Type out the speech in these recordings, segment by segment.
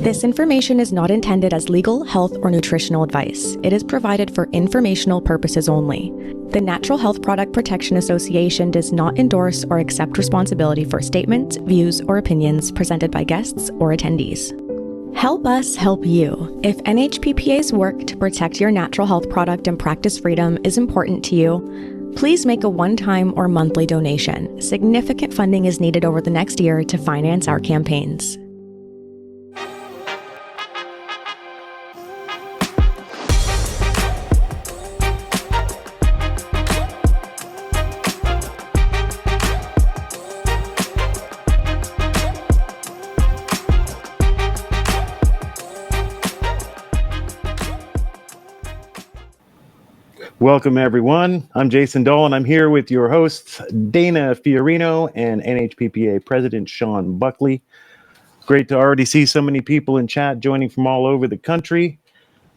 This information is not intended as legal, health, or nutritional advice. It is provided for informational purposes only. The Natural Health Product Protection Association does not endorse or accept responsibility for statements, views, or opinions presented by guests or attendees. Help us help you. If NHPPA's work to protect your natural health product and practice freedom is important to you, please make a one-time or monthly donation. Significant funding is needed over the next year to finance our campaigns. Welcome, everyone. I'm Jason Dolan. I'm here with your hosts, Dana Fiorino and NHPPA President Shawn Buckley. Great to already see so many people in chat joining from all over the country.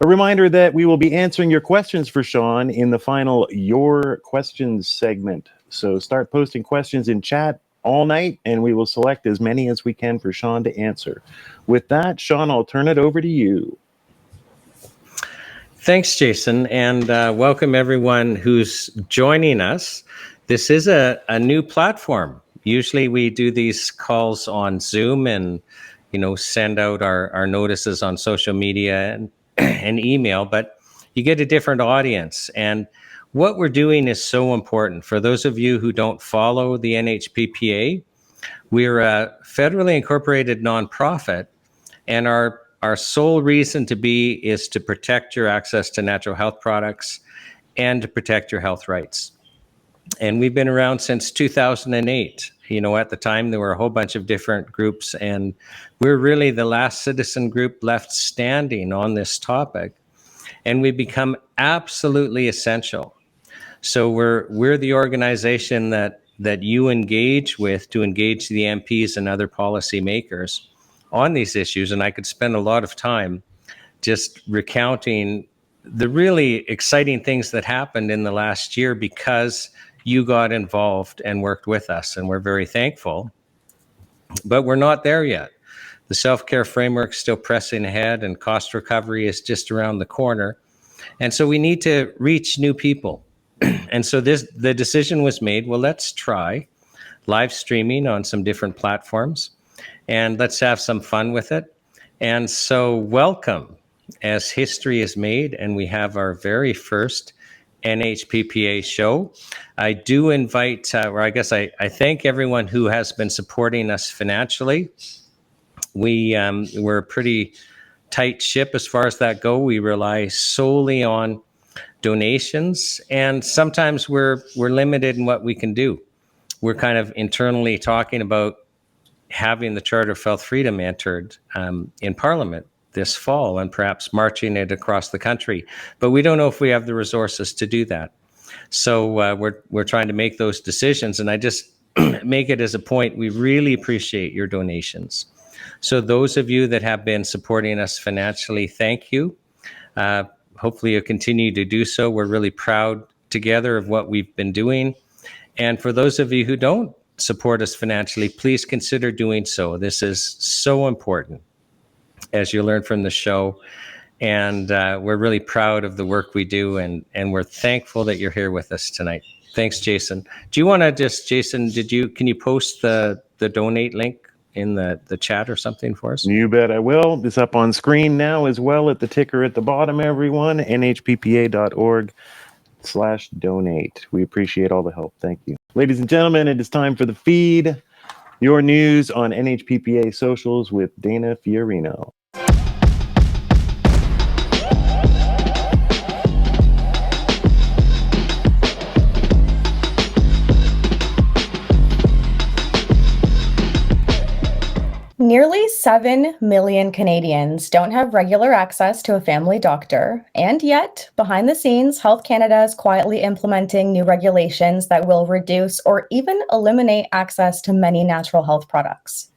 A reminder that we will be answering your questions for Shawn in the final Your Questions segment. So start posting questions in chat all night, and we will select as many as we can for Shawn to answer. With that, Shawn, I'll turn it over to you. Thanks, Jason, and welcome everyone who's joining us. This is a new platform. Usually we do these calls on Zoom and, send out our notices on social media and email, but you get a different audience. And what we're doing is so important. For those of you who don't follow the NHPPA, we're a federally incorporated nonprofit, and our sole reason to be is to protect your access to natural health products and to protect your health rights. And we've been around since 2008. At the time, there were a whole bunch of different groups, and we're really the last citizen group left standing on this topic. And we've become absolutely essential. So we're the organization that you engage with to engage the MPs and other policymakers on these issues, and I could spend a lot of time just recounting the really exciting things that happened in the last year because you got involved and worked with us, and we're very thankful. But we're not there yet. The self-care framework's still pressing ahead, and cost recovery is just around the corner. And so we need to reach new people. And so the decision was made, well, let's try live streaming on some different platforms, and let's have some fun with it. And so welcome, as history is made, and we have our very first NHPPA show. I do invite, I thank everyone who has been supporting us financially. We're a pretty tight ship as far as that go. We rely solely on donations, and sometimes we're limited in what we can do. We're kind of internally talking about having the Charter of Health Freedom entered in Parliament this fall and perhaps marching it across the country. But we don't know if we have the resources to do that. So we're trying to make those decisions. And I just make it as a point, we really appreciate your donations. So those of you that have been supporting us financially, thank you. Hopefully you'll continue to do so. We're really proud together of what we've been doing. And for those of you who don't support us financially, please consider doing so. This is so important, as you learn from the show. And we're really proud of the work we do, and we're thankful that you're here with us tonight. Thanks, Jason. Do you want to Jason, can you post the donate link in the chat or something for us? You bet I will. It's up on screen now as well at the ticker at the bottom, everyone, nhppa.org/donate. We appreciate all the help. Thank you. Ladies and gentlemen, it is time for the feed. Your news on NHPPA socials with Dana Fiorino. Nearly 7 million Canadians don't have regular access to a family doctor, and yet, behind the scenes, Health Canada is quietly implementing new regulations that will reduce or even eliminate access to many natural health products.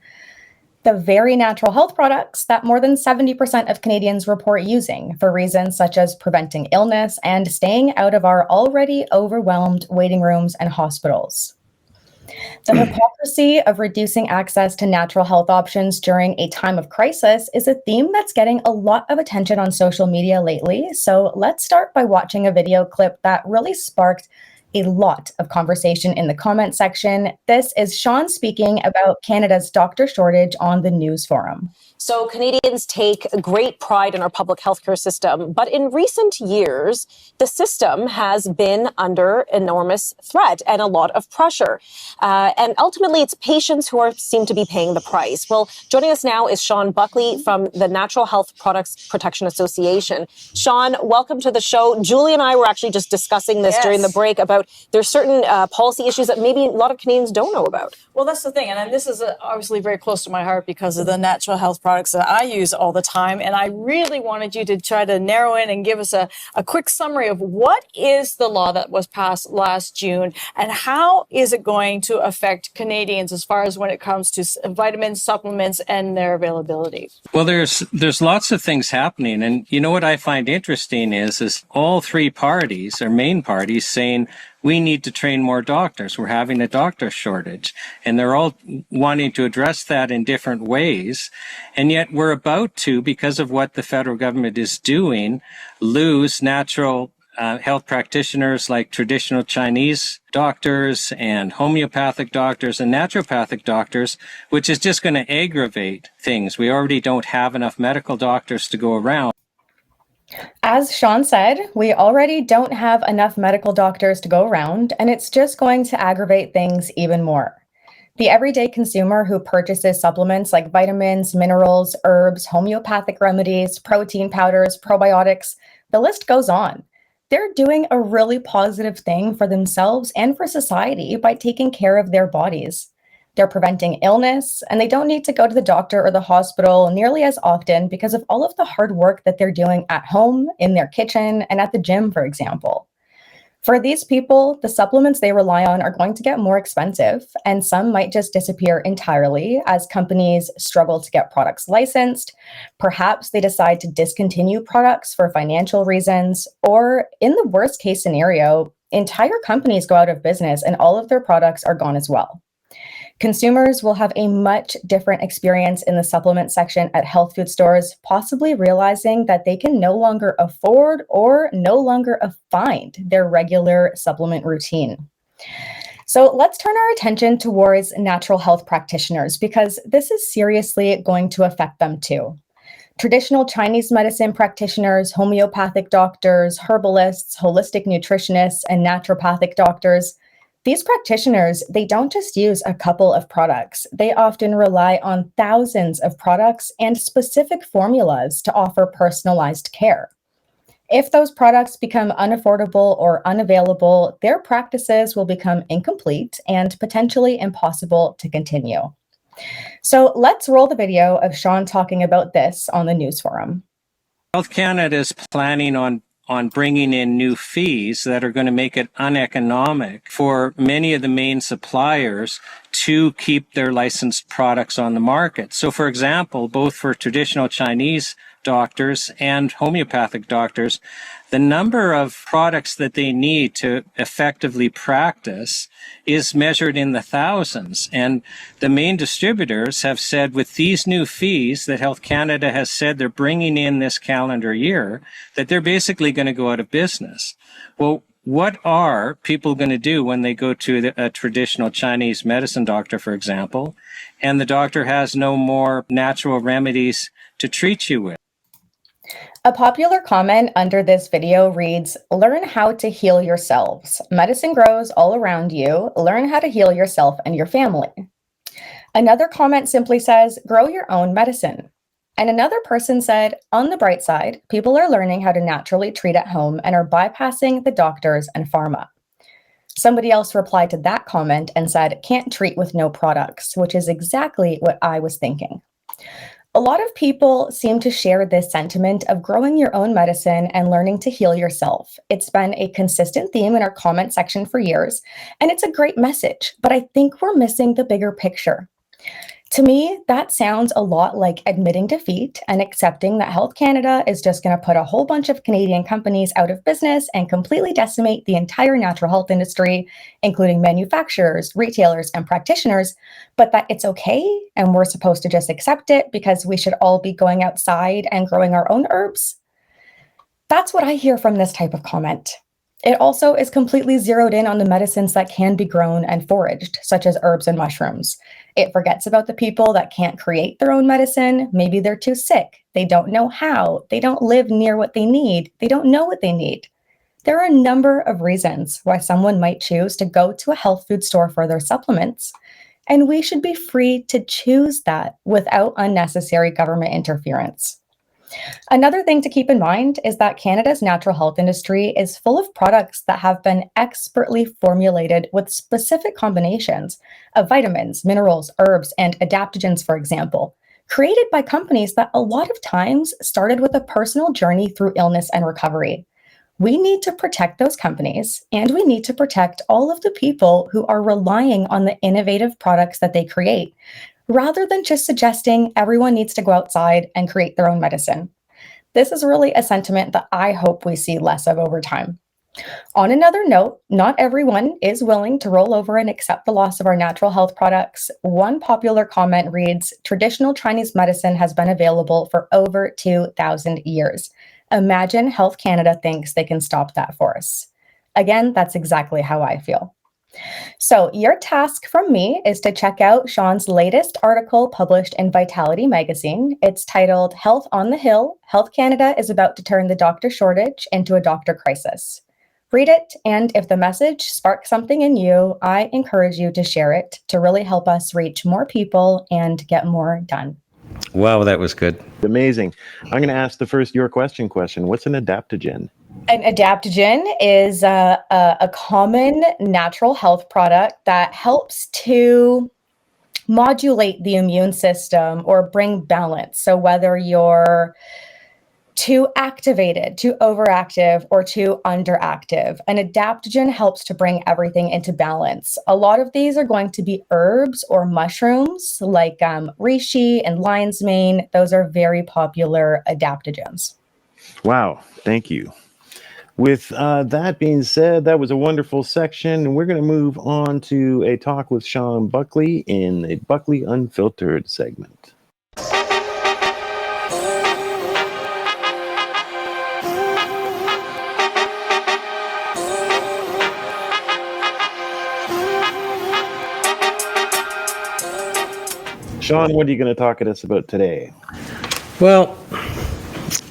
The very natural health products that more than 70% of Canadians report using for reasons such as preventing illness and staying out of our already overwhelmed waiting rooms and hospitals. The hypocrisy of reducing access to natural health options during a time of crisis is a theme that's getting a lot of attention on social media lately. So let's start by watching a video clip that really sparked a lot of conversation in the comment section. This is Shawn speaking about Canada's doctor shortage on the news forum. So Canadians take great pride in our public healthcare system, but in recent years, the system has been under enormous threat and a lot of pressure. And ultimately, it's patients who seem to be paying the price. Well, joining us now is Shawn Buckley from the Natural Health Products Protection Association. Shawn, welcome to the show. Julie and I were actually just discussing this during the break about there's certain policy issues that maybe a lot of Canadians don't know about. Well, that's the thing. And this is obviously very close to my heart because of the natural health products that I use all the time. And I really wanted you to try to narrow in and give us a quick summary of what is the law that was passed last June and how is it going to affect Canadians as far as when it comes to vitamins, supplements, and their availability. Well, there's lots of things happening. And you know what I find interesting is all three parties or main parties saying, we need to train more doctors. We're having a doctor shortage. And they're all wanting to address that in different ways. And yet we're about to, because of what the federal government is doing, lose natural health practitioners like traditional Chinese doctors and homeopathic doctors and naturopathic doctors, which is just going to aggravate things. We already don't have enough medical doctors to go around. As Shawn said, we already don't have enough medical doctors to go around, and it's just going to aggravate things even more. The everyday consumer who purchases supplements like vitamins, minerals, herbs, homeopathic remedies, protein powders, probiotics, the list goes on. They're doing a really positive thing for themselves and for society by taking care of their bodies. They're preventing illness, and they don't need to go to the doctor or the hospital nearly as often because of all of the hard work that they're doing at home, in their kitchen, and at the gym, for example. For these people, the supplements they rely on are going to get more expensive, and some might just disappear entirely as companies struggle to get products licensed. Perhaps they decide to discontinue products for financial reasons, or in the worst case scenario, entire companies go out of business and all of their products are gone as well. Consumers will have a much different experience in the supplement section at health food stores, possibly realizing that they can no longer afford or no longer find their regular supplement routine. So let's turn our attention towards natural health practitioners because this is seriously going to affect them too. Traditional Chinese medicine practitioners, homeopathic doctors, herbalists, holistic nutritionists, and naturopathic doctors. These practitioners, they don't just use a couple of products. They often rely on thousands of products and specific formulas to offer personalized care. If those products become unaffordable or unavailable, their practices will become incomplete and potentially impossible to continue. So let's roll the video of Shawn talking about this on the news forum. Health Canada is planning on bringing in new fees that are going to make it uneconomic for many of the main suppliers to keep their licensed products on the market. So, for example, both for traditional Chinese doctors and homeopathic doctors, the number of products that they need to effectively practice is measured in the thousands. And the main distributors have said with these new fees that Health Canada has said they're bringing in this calendar year, that they're basically going to go out of business. Well, what are people going to do when they go to a traditional Chinese medicine doctor, for example, and the doctor has no more natural remedies to treat you with? A popular comment under this video reads, "Learn how to heal yourselves. Medicine grows all around you. Learn how to heal yourself and your family." Another comment simply says, "Grow your own medicine." And another person said, "On the bright side, people are learning how to naturally treat at home and are bypassing the doctors and pharma." Somebody else replied to that comment and said, "Can't treat with no products," which is exactly what I was thinking. A lot of people seem to share this sentiment of growing your own medicine and learning to heal yourself. It's been a consistent theme in our comment section for years, and it's a great message, but I think we're missing the bigger picture. To me, that sounds a lot like admitting defeat and accepting that Health Canada is just going to put a whole bunch of Canadian companies out of business and completely decimate the entire natural health industry, including manufacturers, retailers, and practitioners, but that it's okay and we're supposed to just accept it because we should all be going outside and growing our own herbs. That's what I hear from this type of comment. It also is completely zeroed in on the medicines that can be grown and foraged, such as herbs and mushrooms. It forgets about the people that can't create their own medicine. Maybe they're too sick. They don't know how. They don't live near what they need. They don't know what they need. There are a number of reasons why someone might choose to go to a health food store for their supplements, and we should be free to choose that without unnecessary government interference. Another thing to keep in mind is that Canada's natural health industry is full of products that have been expertly formulated with specific combinations of vitamins, minerals, herbs, and adaptogens, for example, created by companies that a lot of times started with a personal journey through illness and recovery. We need to protect those companies, and we need to protect all of the people who are relying on the innovative products that they create, rather than just suggesting everyone needs to go outside and create their own medicine. This is really a sentiment that I hope we see less of over time. On another note, not everyone is willing to roll over and accept the loss of our natural health products. One popular comment reads, "Traditional Chinese medicine has been available for over 2,000 years. Imagine Health Canada thinks they can stop that for us." Again, that's exactly how I feel. So your task from me is to check out Shawn's latest article published in Vitality magazine. It's titled "Health on the Hill, Health Canada is about to turn the doctor shortage into a doctor crisis." Read it, and if the message sparks something in you, I encourage you to share it to really help us reach more people and get more done. Wow, that was good. Amazing. I'm going to ask the first your question. What's an adaptogen? An adaptogen is a common natural health product that helps to modulate the immune system or bring balance. So whether you're too activated, too overactive, or too underactive, an adaptogen helps to bring everything into balance. A lot of these are going to be herbs or mushrooms like reishi and lion's mane. Those are very popular adaptogens. Wow. Thank you. With that being said, that was a wonderful section. And we're going to move on to a talk with Shawn Buckley in the Buckley Unfiltered segment. Shawn, what are you going to talk to us about today? Well,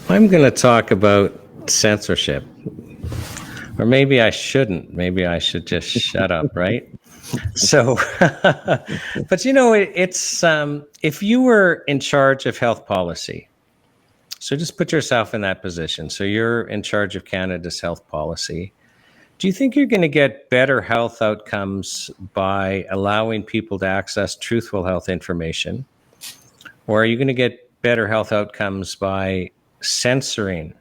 I'm going to talk about censorship. Or maybe I shouldn't. Maybe I should just shut up, right? So, but you know, it's if you were in charge of health policy, so just put yourself in that position. So you're in charge of Canada's health policy. Do you think you're going to get better health outcomes by allowing people to access truthful health information? Or are you going to get better health outcomes by censoring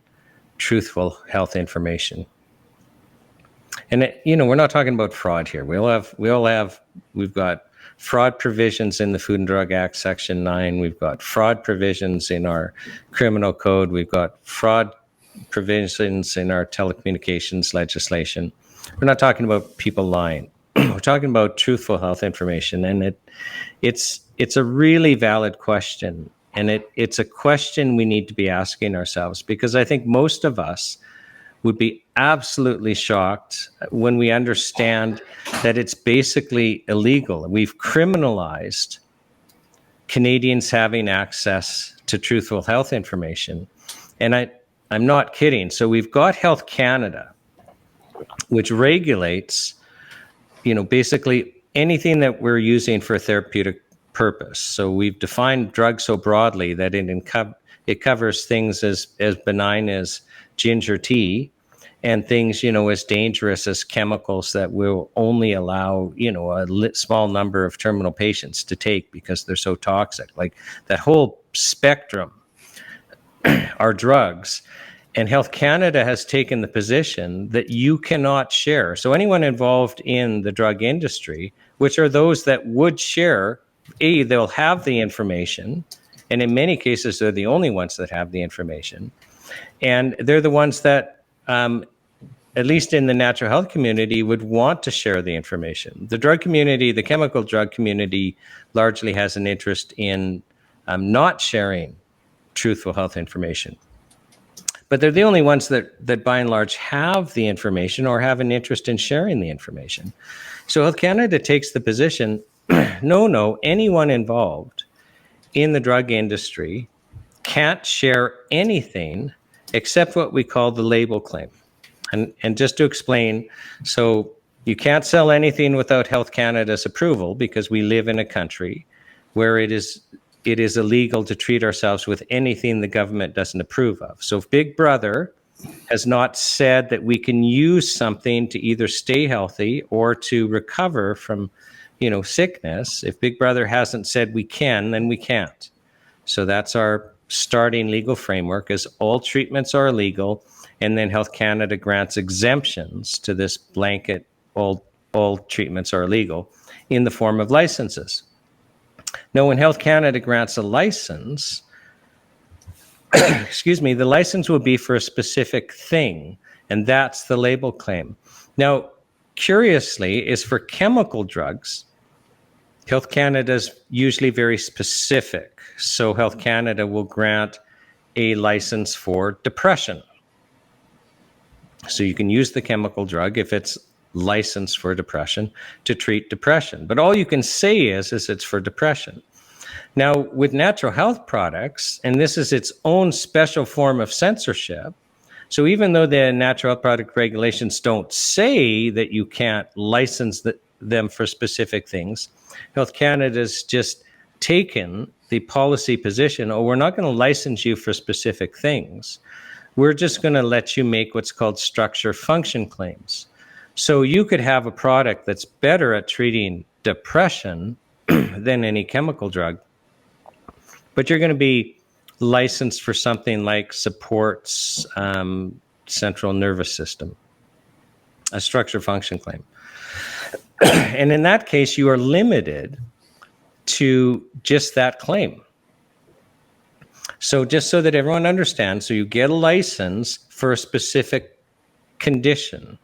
truthful health information? And we're not talking about fraud here. We've got fraud provisions in the Food and Drug Act, Section 9. We've got fraud provisions in our criminal code. We've got fraud provisions in our telecommunications legislation. We're not talking about people lying. We're talking about truthful health information, and it's a really valid question, and it's a question we need to be asking ourselves, because I think most of us would be absolutely shocked when we understand that it's basically illegal. We've criminalized Canadians having access to truthful health information, and I'm not kidding. So we've got Health Canada, which regulates, basically anything that we're using for a therapeutic purpose. So we've defined drugs so broadly that it covers things as benign as ginger tea, and things, as dangerous as chemicals that will only allow, a small number of terminal patients to take because they're so toxic. Like that whole spectrum are drugs. And Health Canada has taken the position that you cannot share. So anyone involved in the drug industry, which are those that would share they'll have the information, and in many cases, they're the only ones that have the information. And they're the ones that, at least in the natural health community, would want to share the information. The drug community, the chemical drug community, largely has an interest in not sharing truthful health information. But they're the only ones that by and large have the information or have an interest in sharing the information. So Health Canada takes the position, no, anyone involved in the drug industry can't share anything except what we call the label claim. And just to explain, so you can't sell anything without Health Canada's approval, because we live in a country where it is illegal to treat ourselves with anything the government doesn't approve of. So if Big Brother has not said that we can use something to either stay healthy or to recover from, sickness, if Big Brother hasn't said we can, then we can't. So that's our starting legal framework, is all treatments are illegal, and then Health Canada grants exemptions to this blanket, all treatments are illegal, in the form of licenses. Now, when Health Canada grants a license, the license will be for a specific thing, and that's the label claim. Now, curiously, is for chemical drugs, Health Canada is usually very specific. So Health Canada will grant a license for depression. So you can use the chemical drug if it's licensed for depression to treat depression. But all you can say is it's for depression. Now, with natural health products, and this is its own special form of censorship, so even though the natural health product regulations don't say that you can't license them for specific things, Health Canada's just taken the policy position, we're not going to license you for specific things. We're just going to let you make what's called structure function claims. So you could have a product that's better at treating depression than any chemical drug, but you're going to be licensed for something like supports central nervous system, a structure function claim. And in that case, you are limited to just that claim. So just so that everyone understands, so you get a license for a specific condition,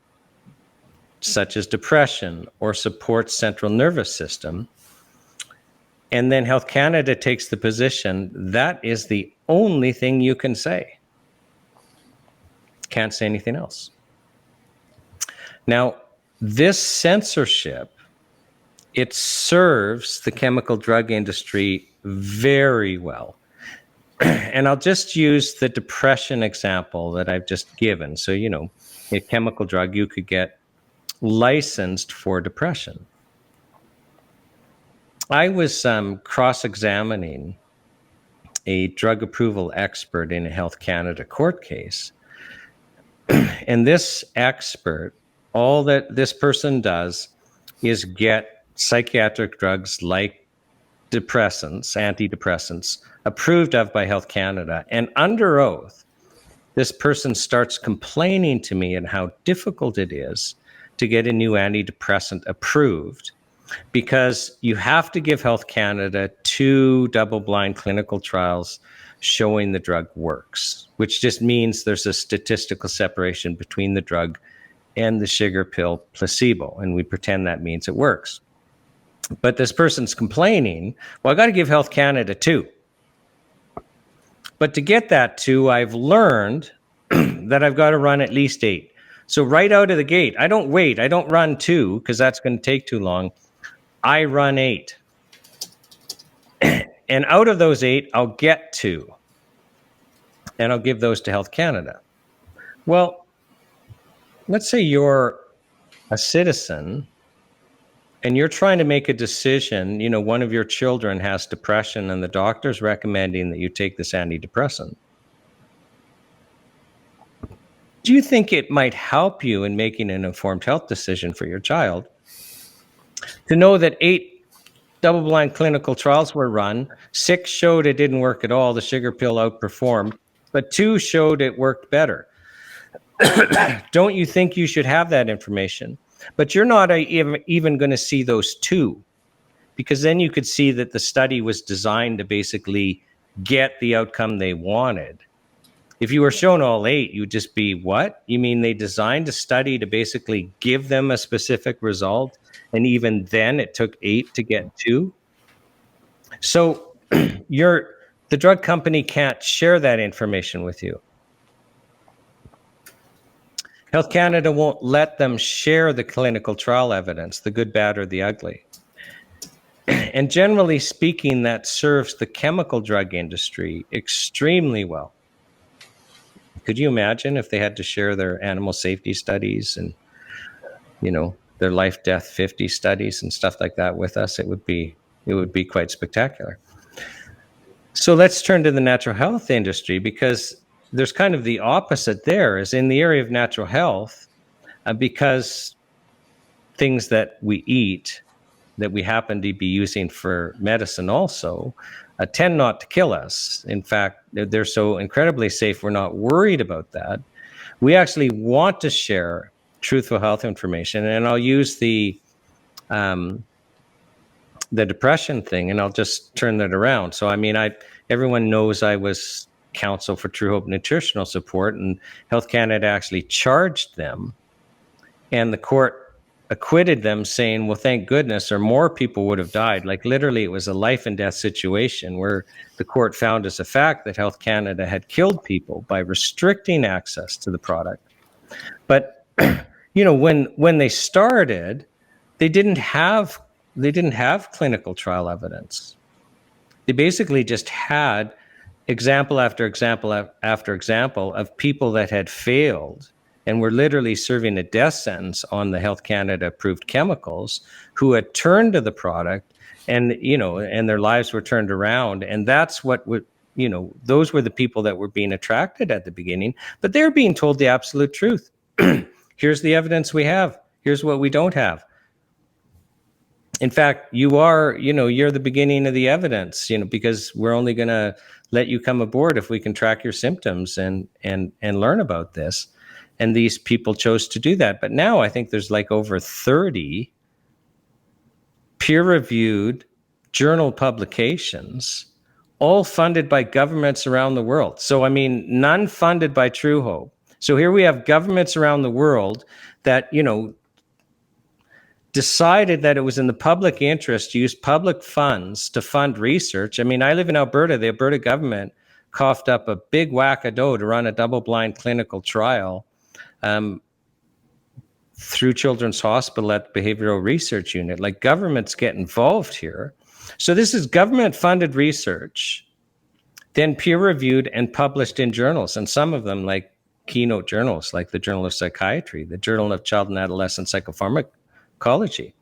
such as depression or supports central nervous system. And then Health Canada takes the position that is the only thing you can say. Can't say anything else. Now, this censorship, it serves the chemical drug industry very well. And I'll just use the depression example that I've just given. So, a chemical drug, you could get licensed for depression. I was cross-examining a drug approval expert in a Health Canada court case. And this expert, all that this person does is get psychiatric drugs like depressants, antidepressants, approved of by Health Canada. And under oath, this person starts complaining to me and how difficult it is to get a new antidepressant approved, because you have to give Health Canada 2 double-blind clinical trials showing the drug works, which just means there's a statistical separation between the drug and the sugar pill placebo, and we pretend that means it works. But this person's complaining, well, I got to give Health Canada 2. But to get that 2, I've learned that I've got to run at least 8. So right out of the gate, I don't wait. I don't run 2 because that's going to take too long. I run 8. And out of those 8, I'll get 2. And I'll give those to Health Canada. Well, let's say you're a citizen and you're trying to make a decision. One of your children has depression and the doctor's recommending that you take this antidepressant. Do you think it might help you in making an informed health decision for your child to know that 8 double-blind clinical trials were run, 6 showed it didn't work at all, the sugar pill outperformed, but 2 showed it worked better? Don't you think you should have that information? But you're not even going to see those 2 because then you could see that the study was designed to basically get the outcome they wanted. If you were shown all 8, you'd just be, what? You mean they designed a study to basically give them a specific result, and even then it took 8 to get 2? So the drug company can't share that information with you. Health Canada won't let them share the clinical trial evidence, the good, bad, or the ugly. And generally speaking, that serves the chemical drug industry extremely well. Could you imagine if they had to share their animal safety studies and, their life, death, 50 studies and stuff like that with us? It would be quite spectacular. So let's turn to the natural health industry, because there's kind of the opposite there, is in the area of natural health, because things that we eat that we happen to be using for medicine also tend not to kill us. In fact, they're so incredibly safe, we're not worried about that. We actually want to share truthful health information, and I'll use the depression thing, and I'll just turn that around. So, everyone knows I was counsel for True Hope Nutritional Support, and Health Canada actually charged them, and the court acquitted them, saying, well, thank goodness, or more people would have died. Like, literally, it was a life and death situation where the court found as a fact that Health Canada had killed people by restricting access to the product. But, when they started, they didn't have clinical trial evidence. They basically just had example after example after example of people that had failed and were literally serving a death sentence on the Health Canada approved chemicals, who had turned to the product and their lives were turned around. And that's what would, those were the people that were being attracted at the beginning, but they're being told the absolute truth. Here's the evidence we have. Here's what we don't have. In fact, you're the beginning of the evidence, because we're only going to let you come aboard if we can track your symptoms and learn about this. And these people chose to do that. But now I think there's like over 30 peer-reviewed journal publications, all funded by governments around the world. So, none funded by True Hope. So here we have governments around the world that, decided that it was in the public interest to use public funds to fund research. I live in Alberta. The Alberta government coughed up a big whack of dough to run a double-blind clinical trial through Children's Hospital at the Behavioral Research Unit. Like, governments get involved here. So this is government-funded research, then peer-reviewed and published in journals, and some of them like keynote journals, like the Journal of Psychiatry, the Journal of Child and Adolescent Psychopharmacology.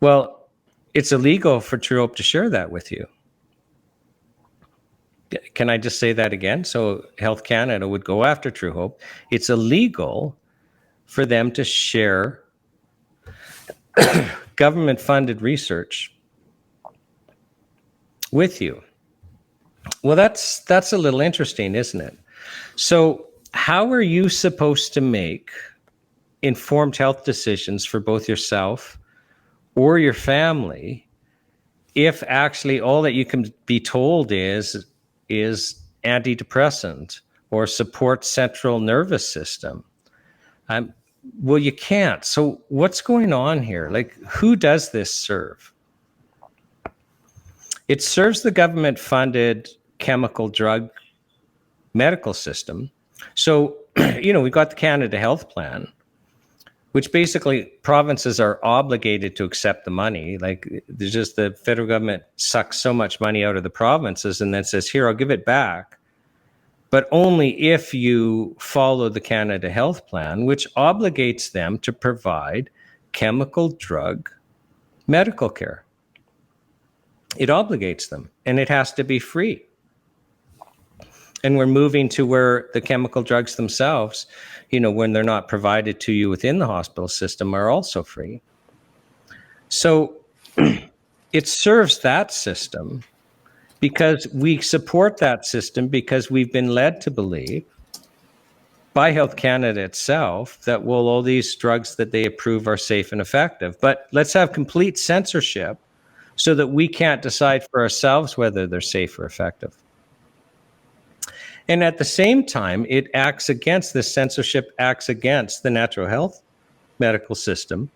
Well, it's illegal for True Hope to share that with you. Can I just say that again? So Health Canada would go after True Hope. It's illegal for them to share government-funded research with you. Well, that's a little interesting, isn't it? So how are you supposed to make informed health decisions for both yourself or your family if actually all that you can be told is antidepressant or support central nervous system? Well, you can't. So what's going on here? Like, who does this serve? It serves the government-funded chemical drug medical system. So, we've got the Canada Health Plan, which basically provinces are obligated to accept the money. Like, there's just the federal government sucks so much money out of the provinces and then says, here, I'll give it back, but only if you follow the Canada Health Plan, which obligates them to provide chemical drug medical care. It obligates them, and it has to be free. And we're moving to where the chemical drugs themselves, when they're not provided to you within the hospital system, are also free. So it serves that system because we support that system, because we've been led to believe by Health Canada itself that, well, all these drugs that they approve are safe and effective. But let's have complete censorship so that we can't decide for ourselves whether they're safe or effective. And at the same time, it acts against, this censorship acts against the natural health medical system,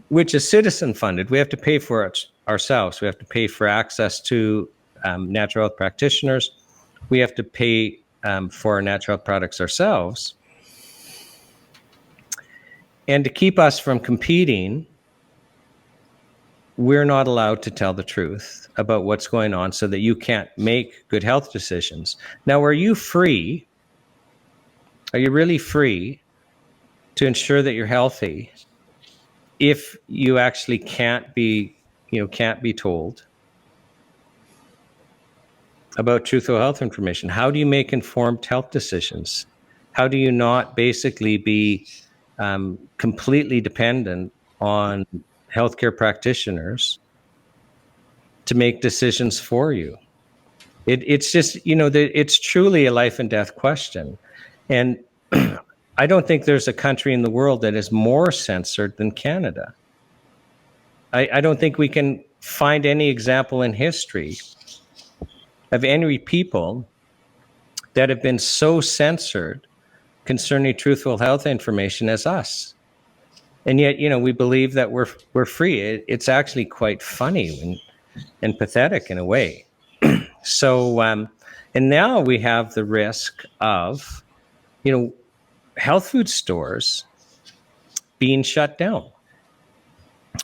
which is citizen funded. We have to pay for it ourselves. We have to pay for access to natural health practitioners. We have to pay for our natural health products ourselves. And to keep us from competing, we're not allowed to tell the truth about what's going on so that you can't make good health decisions. Now, are you free? Are you really free to ensure that you're healthy if you actually can't be told about truthful health information? How do you make informed health decisions? How do you not basically be completely dependent on healthcare practitioners to make decisions for you? It's just, it's truly a life and death question. And I don't think there's a country in the world that is more censored than Canada. I don't think we can find any example in history of any people that have been so censored concerning truthful health information as us. And yet, we believe that we're free. It's actually quite funny and pathetic in a way. So, and now we have the risk of, health food stores being shut down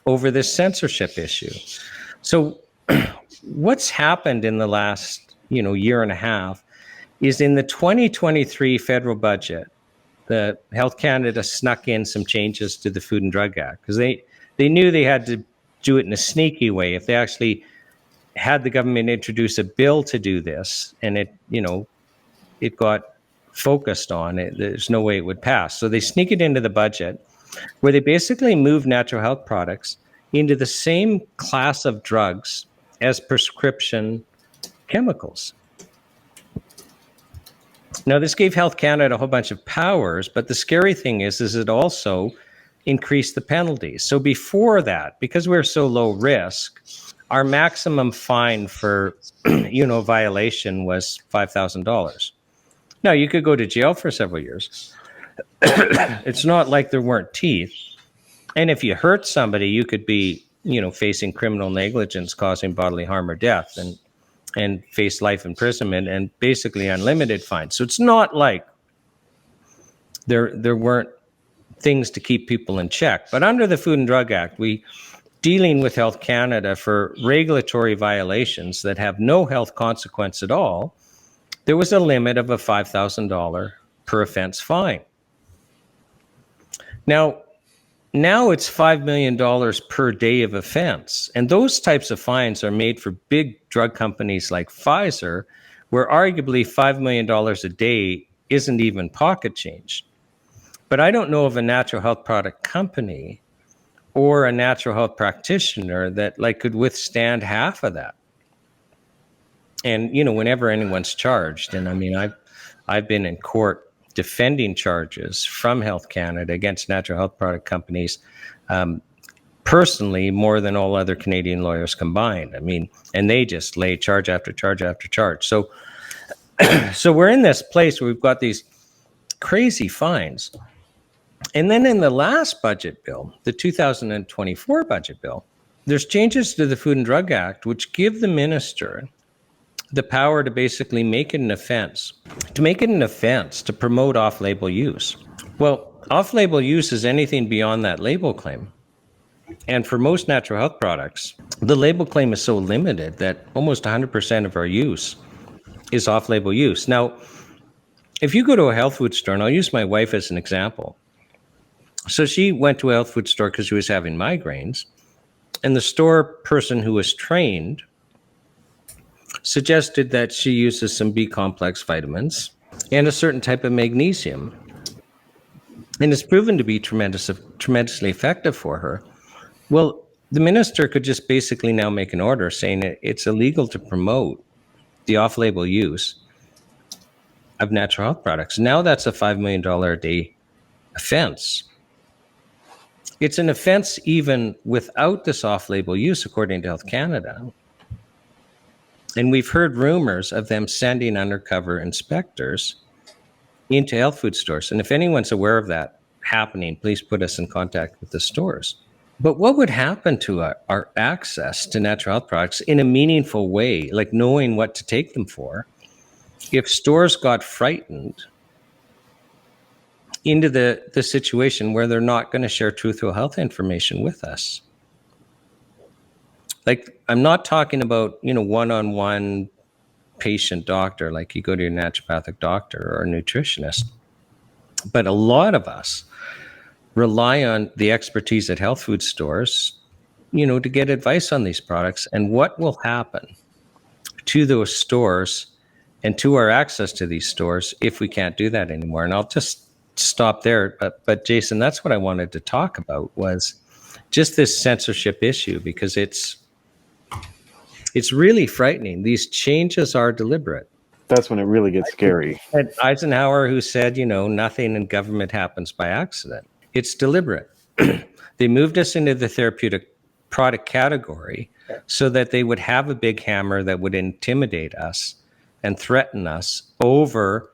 over this censorship issue. So what's happened in the last, year and a half is in the 2023 federal budget, the Health Canada snuck in some changes to the Food and Drug Act because they knew they had to do it in a sneaky way. If they actually had the government introduce a bill to do this and it got focused on it, there's no way it would pass. So they sneak it into the budget where they basically move natural health products into the same class of drugs as prescription chemicals. Now, this gave Health Canada a whole bunch of powers, but the scary thing is it also increased the penalties. So before that, because we're so low risk, our maximum fine for, violation was $5,000. Now, you could go to jail for several years. It's not like there weren't teeth. And if you hurt somebody, you could be, facing criminal negligence causing bodily harm or death and face life imprisonment and basically unlimited fines. So it's not like there weren't things to keep people in check. But under the Food and Drug Act, dealing with Health Canada for regulatory violations that have no health consequence at all, there was a limit of a $5,000 per offense fine. Now it's $5 million per day of offense. And those types of fines are made for big drug companies like Pfizer, where arguably $5 million a day isn't even pocket change. But I don't know of a natural health product company or a natural health practitioner that could withstand half of that. And, whenever anyone's charged, and I mean, I've been in court defending charges from Health Canada against natural health product companies, personally, more than all other Canadian lawyers combined. I mean, and they just lay charge after charge after charge. So, so we're in this place where we've got these crazy fines. And then in the last budget bill, the 2024 budget bill, there's changes to the Food and Drug Act, which give the minister the power to basically make it an offense, to promote off-label use. Well, off-label use is anything beyond that label claim. And for most natural health products, the label claim is so limited that almost 100% of our use is off-label use. Now, if you go to a health food store, and I'll use my wife as an example. So she went to a health food store because she was having migraines, and the store person who was trained suggested that she uses some B complex vitamins and a certain type of magnesium. And it's proven to be tremendously effective for her. Well, the minister could just basically now make an order saying it's illegal to promote the off-label use of natural health products. Now that's a $5 million a day offense. It's an offense even without this off-label use, according to Health Canada. And we've heard rumors of them sending undercover inspectors into health food stores. And if anyone's aware of that happening, please put us in contact with the stores. But what would happen to our access to natural health products in a meaningful way, like knowing what to take them for, if stores got frightened into the situation where they're not going to share truthful health information with us? Like, I'm not talking about, one-on-one patient doctor, like you go to your naturopathic doctor or a nutritionist. But a lot of us rely on the expertise at health food stores, to get advice on these products. And what will happen to those stores and to our access to these stores if we can't do that anymore? And I'll just stop there. But Jason, that's what I wanted to talk about, was just this censorship issue, because it's really frightening. These changes are deliberate. That's when it really gets scary. And Eisenhower, who said, nothing in government happens by accident. It's deliberate. They moved us into the therapeutic product category so that they would have a big hammer that would intimidate us and threaten us over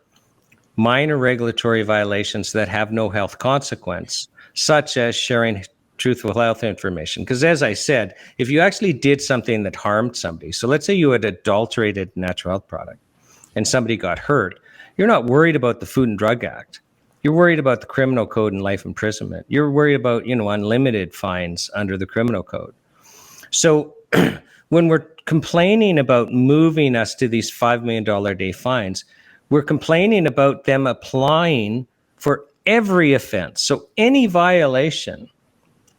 minor regulatory violations that have no health consequence, such as sharing truthful health information. Because as I said, if you actually did something that harmed somebody, so let's say you had adulterated natural health product and somebody got hurt, you're not worried about the Food and Drug Act. You're worried about the criminal code and life imprisonment. You're worried about, unlimited fines under the criminal code. So when we're complaining about moving us to these $5 million a day fines, we're complaining about them applying for every offense. So any violation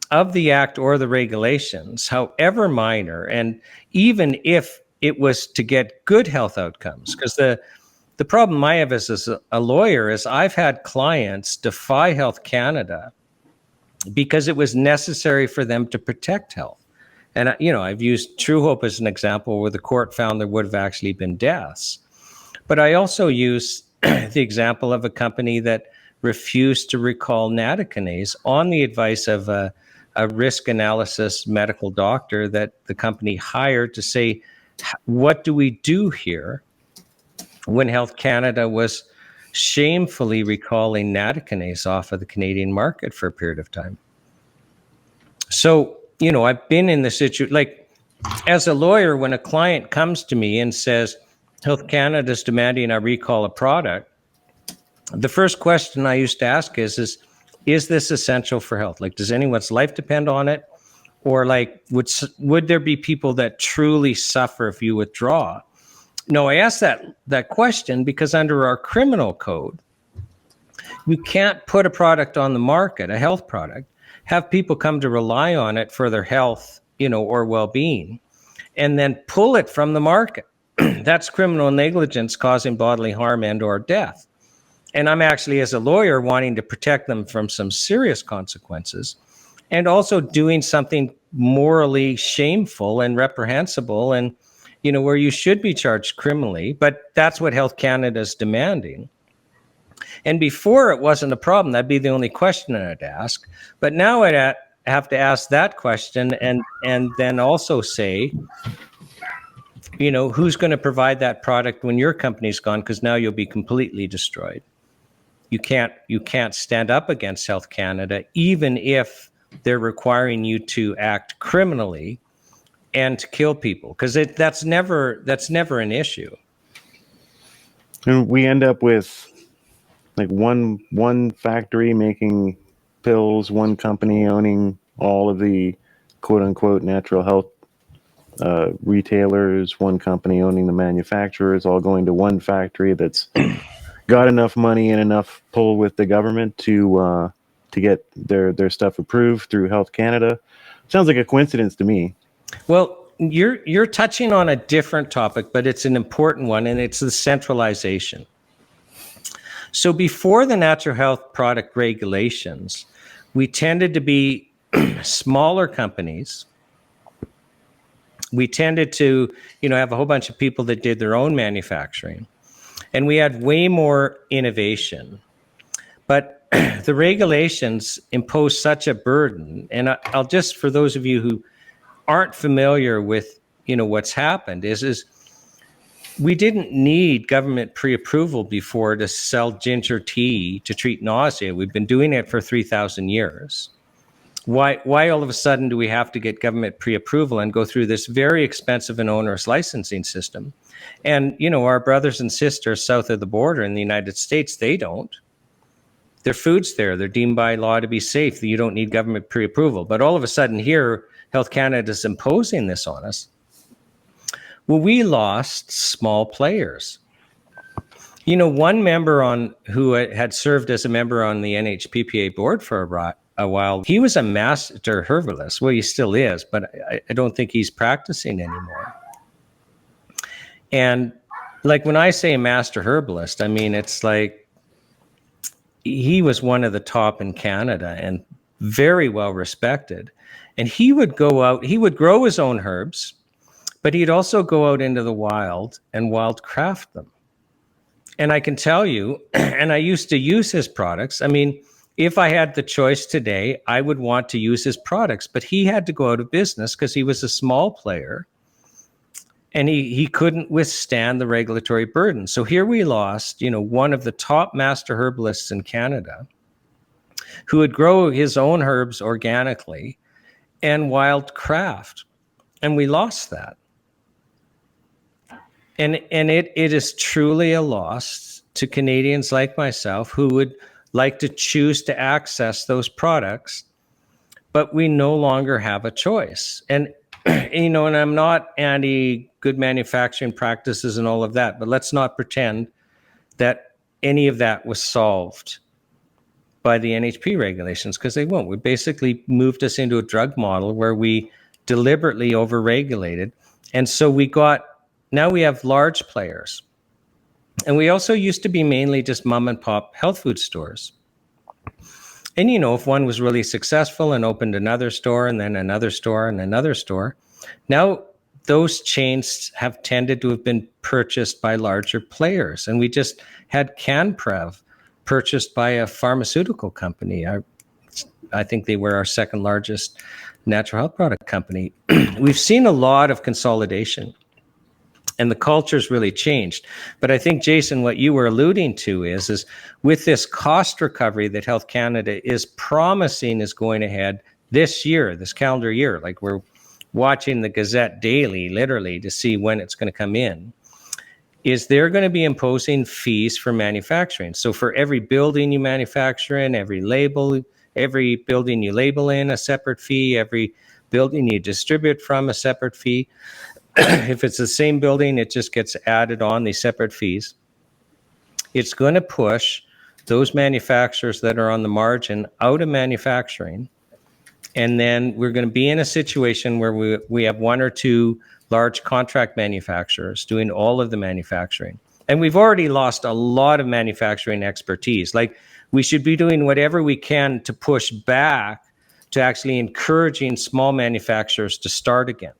of the act or the regulations, however minor, and even if it was to get good health outcomes, because the problem I have as a lawyer is I've had clients defy Health Canada because it was necessary for them to protect health. And, I've used True Hope as an example where the court found there would have actually been deaths. But I also use the example of a company that refused to recall nattokinase on the advice of a risk analysis medical doctor that the company hired to say, what do we do here, when Health Canada was shamefully recalling nattokinase off of the Canadian market for a period of time. So, I've been in the situation, like, as a lawyer, when a client comes to me and says, Health Canada is demanding I recall a product, the first question I used to ask is this essential for health? Like, does anyone's life depend on it? Or like, would there be people that truly suffer if you withdraw? No, I asked that question because under our criminal code, you can't put a product on the market, a health product, have people come to rely on it for their health, or well-being, and then pull it from the market. That's criminal negligence causing bodily harm and or death. And I'm actually, as a lawyer, wanting to protect them from some serious consequences, and also doing something morally shameful and reprehensible, and where you should be charged criminally. But that's what Health Canada is demanding. And before, it wasn't a problem. That'd be the only question I'd ask. But now I'd have to ask that question and then also say, who's going to provide that product when your company's gone? Because now you'll be completely destroyed. You can't stand up against Health Canada, even if they're requiring you to act criminally and to kill people, because that's never an issue. And we end up with like one factory making pills, one company owning all of the quote unquote natural health retailers, one company owning the manufacturers, all going to one factory that's got enough money and enough pull with the government to get their stuff approved through Health Canada. Sounds like a coincidence to me. Well, you're touching on a different topic, but it's an important one, and it's the centralization. So before the natural health product regulations, we tended to be smaller companies. We tended to, have a whole bunch of people that did their own manufacturing, and we had way more innovation. But the regulations impose such a burden. And I'll just, for those of you who aren't familiar with, what's happened is we didn't need government pre-approval before to sell ginger tea to treat nausea. We've been doing it for 3,000 years. Why all of a sudden do we have to get government pre-approval and go through this very expensive and onerous licensing system? And, our brothers and sisters south of the border in the United States, they don't. Their food's there. They're deemed by law to be safe. You don't need government pre-approval. But all of a sudden here, Health Canada is imposing this on us. Well, we lost small players. One member who had served as a member on the NHPPA board for a while, he was a master herbalist. Well, he still is, but I don't think he's practicing anymore. And like when I say a master herbalist, I mean, it's like he was one of the top in Canada and very well respected. And he would go out, he would grow his own herbs, but he'd also go out into the wild and wild craft them. And I can tell you, and I used to use his products. I mean, if I had the choice today, I would want to use his products, but he had to go out of business because he was a small player and he couldn't withstand the regulatory burden. So here we lost, one of the top master herbalists in Canada who would grow his own herbs organically and wild craft. And we lost that. And it is truly a loss to Canadians like myself who would like to choose to access those products, but we no longer have a choice. And and I'm not anti good manufacturing practices and all of that, but let's not pretend that any of that was solved by the NHP regulations, because they won't. We basically moved us into a drug model where we deliberately overregulated. And so now we have large players. And we also used to be mainly just mom and pop health food stores. And, if one was really successful and opened another store and then another store and another store, now those chains have tended to have been purchased by larger players. And we just had CanPrev purchased by a pharmaceutical company. I think they were our second largest natural health product company. We've seen a lot of consolidation. And the culture's really changed. But I think, Jason, what you were alluding to is with this cost recovery that Health Canada is promising is going ahead this year, this calendar year, like we're watching the Gazette daily, literally, to see when it's going to come in, is they're going to be imposing fees for manufacturing. So for every building you manufacture in, every building you label in, a separate fee, every building you distribute from, a separate fee. If it's the same building, it just gets added on, these separate fees. It's going to push those manufacturers that are on the margin out of manufacturing. And then we're going to be in a situation where we have one or two large contract manufacturers doing all of the manufacturing. And we've already lost a lot of manufacturing expertise. Like, we should be doing whatever we can to push back to actually encouraging small manufacturers to start again.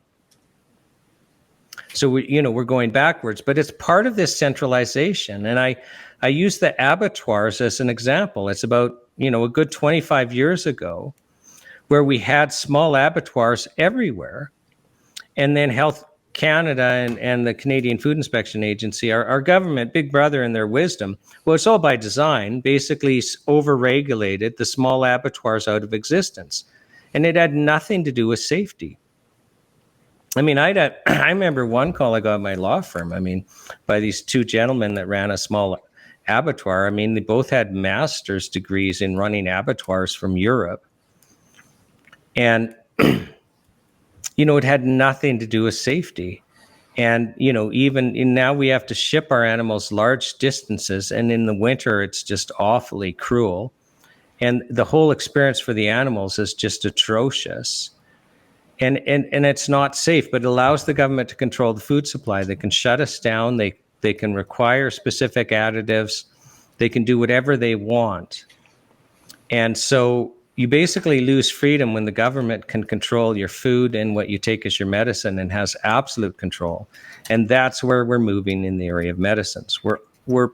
So we're going backwards, but it's part of this centralization. And I use the abattoirs as an example. It's about, a good 25 years ago where we had small abattoirs everywhere. And then Health Canada and the Canadian Food Inspection Agency, our government, big brother in their wisdom, well, it's all by design, basically over-regulated the small abattoirs out of existence. And it had nothing to do with safety. I mean, I remember one call I got at my law firm, by these two gentlemen that ran a small abattoir. They both had master's degrees in running abattoirs from Europe. And, it had nothing to do with safety. And, even now we have to ship our animals large distances. And in the winter, it's just awfully cruel. And the whole experience for the animals is just atrocious. And it's not safe, but it allows the government to control the food supply. They can shut us down. They can require specific additives. They can do whatever they want. And so you basically lose freedom when the government can control your food and what you take as your medicine and has absolute control. And that's where we're moving in the area of medicines. We're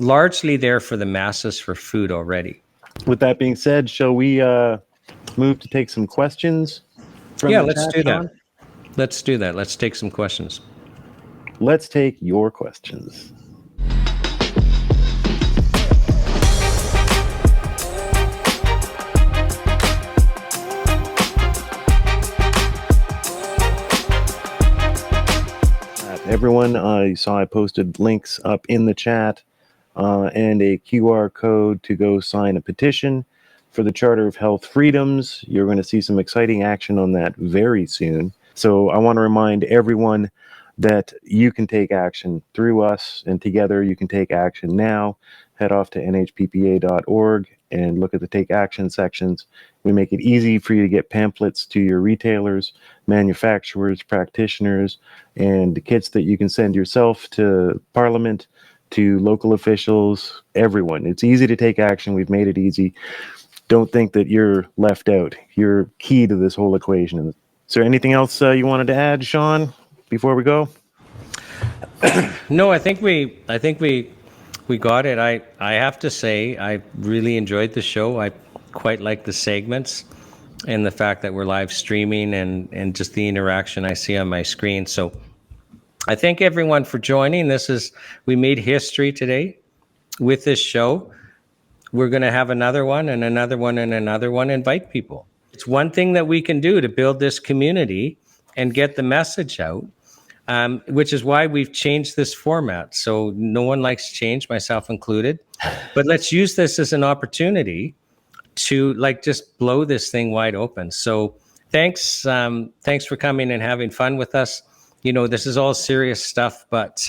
largely there for the masses for food already. With that being said, shall we move to take some questions from Yeah, the let's chat, do Shawn? that. Let's do that. Let's take some questions. Let's take your questions. Everyone, you saw I posted links up in the chat and a QR code to go sign a petition for the Charter of Health Freedoms. You're going to see some exciting action on that very soon. So I want to remind everyone that you can take action through us, and together you can take action now. Head off to nhppa.org and look at the Take Action sections. We make it easy for you to get pamphlets to your retailers, manufacturers, practitioners, and kits that you can send yourself to Parliament, to local officials, everyone. It's easy to take action. We've made it easy. Don't think that you're left out. You're key to this whole equation. Is there anything else you wanted to add, Shawn, before we go? No, I think we got it. I have to say I really enjoyed the show. I quite like the segments and the fact that we're live streaming and just the interaction I see on my screen. So I thank everyone for joining. We made history today with this show. We're going to have another one and another one and another one. Invite people. It's one thing that we can do to build this community and get the message out, which is why we've changed this format. So no one likes change, myself included. But let's use this as an opportunity to just blow this thing wide open. So thanks for coming and having fun with us. This is all serious stuff, but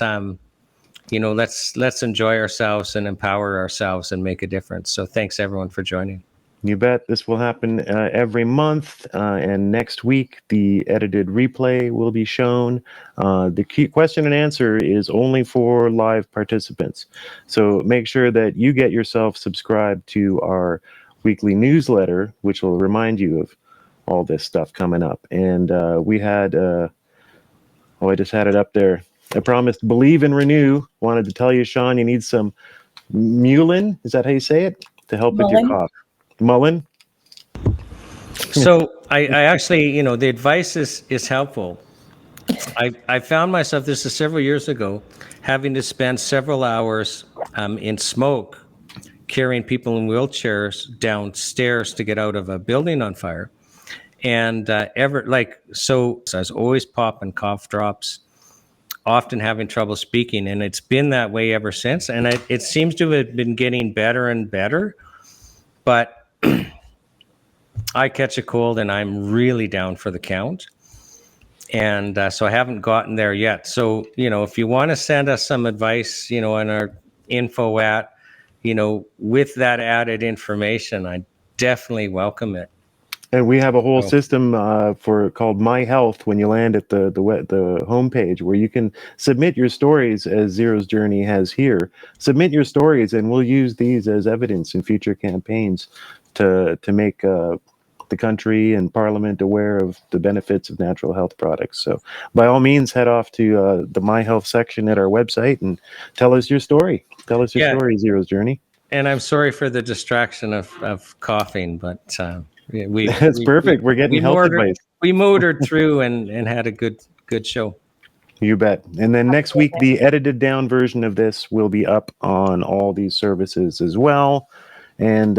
let's enjoy ourselves and empower ourselves and make a difference. So thanks everyone for joining. You bet. This will happen every month, and next week the edited replay will be shown. The key question and answer is only for live participants. So make sure that you get yourself subscribed to our weekly newsletter, which will remind you of all this stuff coming up. And we had, I just had it up there. I promised Believe and Renew. Wanted to tell you, Shawn, you need some Mullen. Is that how you say it? To help with your cough. Mullen. So I actually, the advice is helpful. I found myself, this is several years ago, having to spend several hours in smoke, carrying people in wheelchairs downstairs to get out of a building on fire. And so I was always popping cough drops, often having trouble speaking. And it's been that way ever since. And it seems to have been getting better and better. But I catch a cold and I'm really down for the count. And so I haven't gotten there yet. So, if you want to send us some advice, on our info at, with that added information, I definitely welcome it. And we have a whole system called My Health when you land at the homepage, where you can submit your stories, as Zero's Journey has here. Submit your stories, and we'll use these as evidence in future campaigns to make the country and Parliament aware of the benefits of natural health products. So by all means, head off to the My Health section at our website and tell us your story. Tell us your story, Zero's Journey. And I'm sorry for the distraction of coughing, but that's perfect. We're getting health advice. We motored through and had a good show. You bet. And then next week, the edited down version of this will be up on all these services as well. And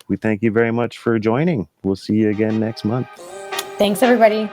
we thank you very much for joining. We'll see you again next month. Thanks, everybody.